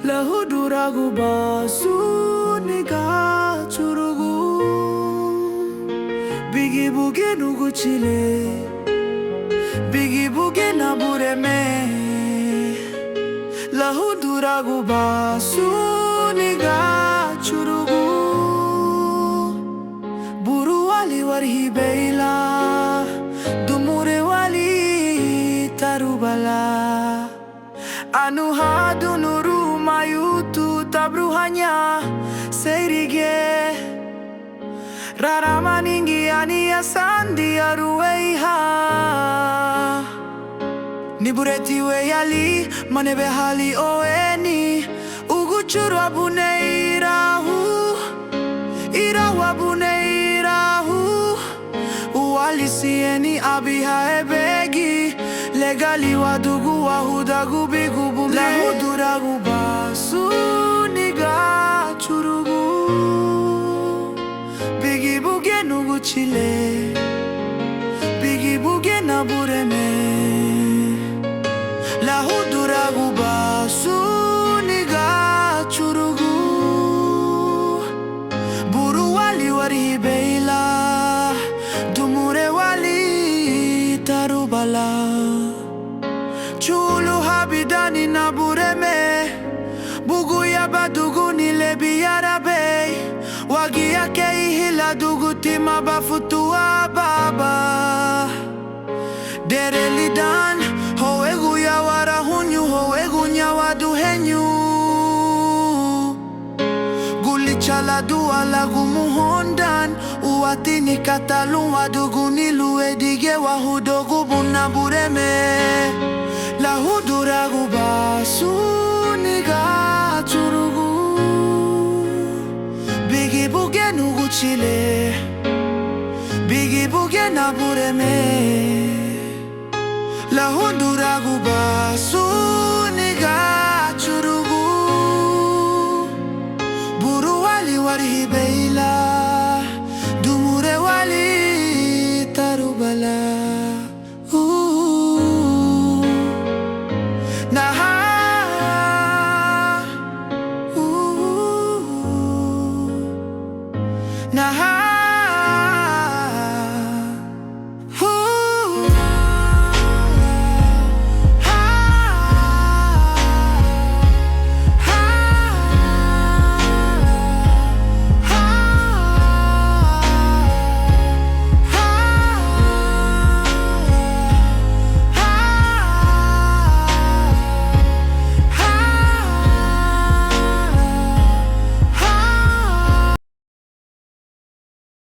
Lahuduragu basu Igachugubun Bigi buge nugu chile Bigi buge na bureme Lahuduragu basu Igachugubun Buru wali warhi beila Dumure wali tarubala Anu hadu nuru mayutu tabruhanya seirige Rara maningi ani asandi arueiha Nibureti weyali manebe hali oeni Uguchuru abune irahu Irahu abune irahu Uwali sieni abiha ebegi Legali wadugu wahudagu bigubu Lahuduragu basu Igachugubun Bigi buge nugu chile Bigi buge na bureme Lahuduragu basu Igachugubun Buru wali wari beila Dumure wali tarubala Chulu habidani na bureme Bugu ya badugu nilebi yarabe Wagi yake ihila dugu tima bafutua baba Dere lidan Hoegu ya warahunyu Hoegu nyawadu henyu Guli chala dua lagu muhondan Uwatini katalun wadugu niluwe dige Wahudogubun na bureme Lahuduragu basu Igachugubun Bigi buge nugu chile Bigi buge na bureme Lahuduragu basu